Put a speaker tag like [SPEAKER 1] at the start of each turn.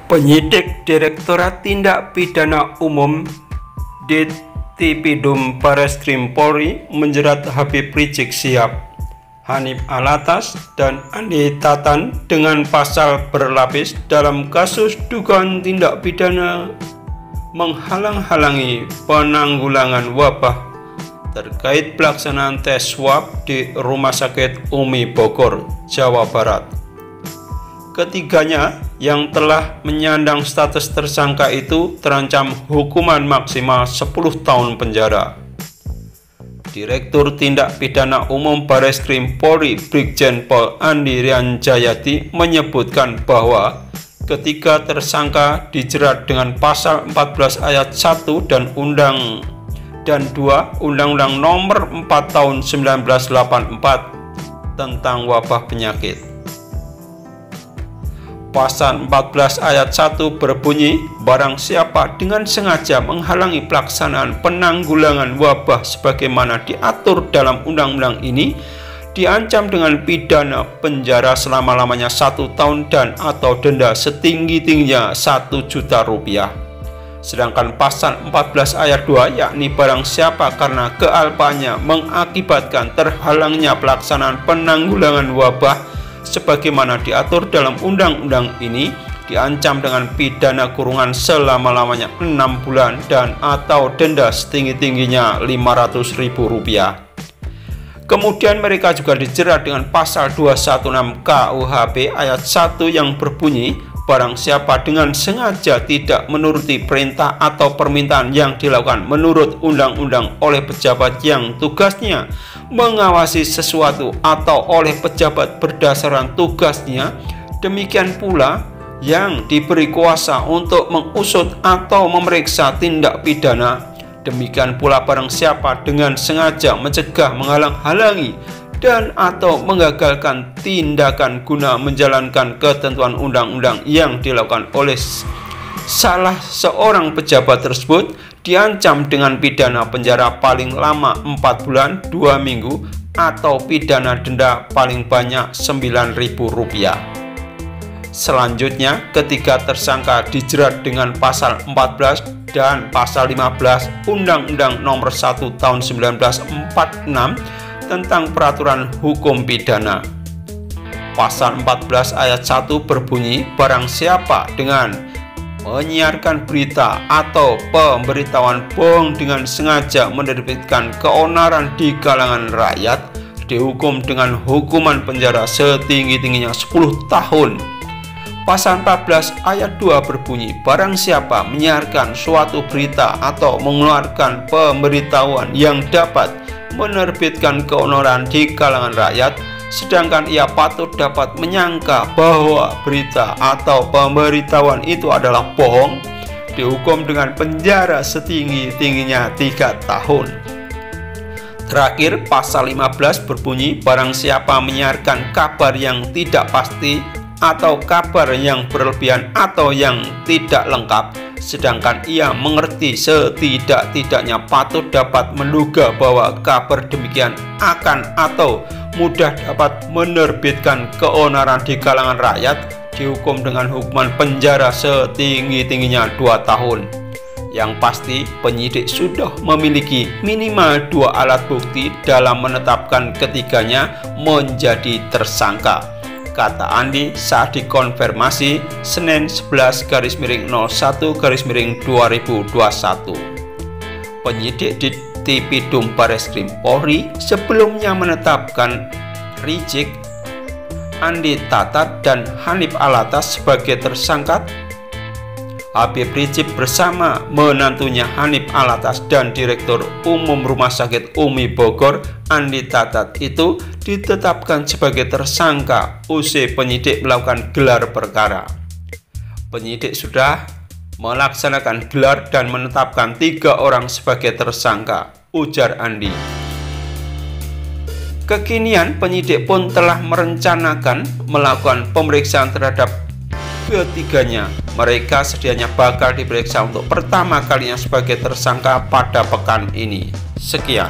[SPEAKER 1] Penyidik Direktorat Tindak Pidana Umum Ditipidum Bareskrim Polri menjerat Habib Rizik Syihab, Hanif Alatas, dan Andi Tatan dengan pasal berlapis dalam kasus dugaan tindak pidana menghalang-halangi penanggulangan wabah terkait pelaksanaan tes swab di Rumah Sakit Umi Bogor, Jawa Barat. Ketiganya yang telah menyandang status tersangka itu terancam hukuman maksimal 10 tahun penjara. Direktur Tindak Pidana Umum Bareskrim Polri Brigjen Pol Andi Rianjayadi menyebutkan bahwa ketiga tersangka dijerat dengan pasal 14 ayat 1 dan 2 Undang-Undang Nomor 4 Tahun 1984 tentang wabah penyakit. Pasal 14 ayat 1 berbunyi, barang siapa dengan sengaja menghalangi pelaksanaan penanggulangan wabah sebagaimana diatur dalam undang-undang ini, diancam dengan pidana penjara selama-lamanya 1 tahun dan atau denda setinggi-tingginya 1 juta rupiah. Sedangkan pasal 14 ayat 2, yakni barang siapa karena kealpaannya mengakibatkan terhalangnya pelaksanaan penanggulangan wabah sebagaimana diatur dalam undang-undang ini, diancam dengan pidana kurungan selama-lamanya 6 bulan dan atau denda setinggi-tingginya Rp500.000. Kemudian mereka juga dijerat dengan pasal 216 KUHP ayat 1 yang berbunyi, barang siapa dengan sengaja tidak menuruti perintah atau permintaan yang dilakukan menurut undang-undang oleh pejabat yang tugasnya mengawasi sesuatu atau oleh pejabat berdasarkan tugasnya, demikian pula yang diberi kuasa untuk mengusut atau memeriksa tindak pidana, demikian pula barang siapa dengan sengaja mencegah, menghalang-halangi dan atau menggagalkan tindakan guna menjalankan ketentuan undang-undang yang dilakukan oleh salah seorang pejabat tersebut, diancam dengan pidana penjara paling lama 4 bulan 2 minggu atau pidana denda paling banyak Rp9.000. Selanjutnya, ketiga tersangka dijerat dengan pasal 14 dan pasal 15 Undang-Undang Nomor 1 Tahun 1946 tentang peraturan hukum pidana. Pasal 14 ayat 1 berbunyi, barang siapa dengan menyiarkan berita atau pemberitahuan bohong dengan sengaja menerbitkan keonaran di kalangan rakyat, dihukum dengan hukuman penjara setinggi-tingginya 10 tahun. Pasal 14 ayat 2 berbunyi, barang siapa menyiarkan suatu berita atau mengeluarkan pemberitahuan yang dapat menerbitkan keonaran di kalangan rakyat, sedangkan ia patut dapat menyangka bahwa berita atau pemberitahuan itu adalah bohong, dihukum dengan penjara setinggi-tingginya 3 tahun. Terakhir, pasal 15 berbunyi, barang siapa menyiarkan kabar yang tidak pasti atau kabar yang berlebihan atau yang tidak lengkap, sedangkan ia mengerti setidak-tidaknya patut dapat menduga bahwa kabar demikian akan atau mudah dapat menerbitkan keonaran di kalangan rakyat, dihukum dengan hukuman penjara setinggi-tingginya 2 tahun. Yang pasti, penyidik sudah memiliki minimal 2 alat bukti dalam menetapkan ketiganya menjadi tersangka, kata Andi saat dikonfirmasi Senin 11/01/2021. Penyidik Ditipidum Bareskrim Polri sebelumnya menetapkan Rizik, Andi Tatan, dan Hanif Alatas sebagai tersangka. Habib Rizik bersama menantunya Hanif Alatas dan Direktur Umum Rumah Sakit Umi Bogor, Andi Tatan itu ditetapkan sebagai tersangka usai penyidik melakukan gelar perkara. Penyidik sudah melaksanakan gelar dan menetapkan 3 orang sebagai tersangka, ujar Andi. Kekinian penyidik pun telah merencanakan melakukan pemeriksaan terhadap ketiganya. Mereka sedianya bakal diperiksa untuk pertama kalinya sebagai tersangka pada pekan ini. Sekian.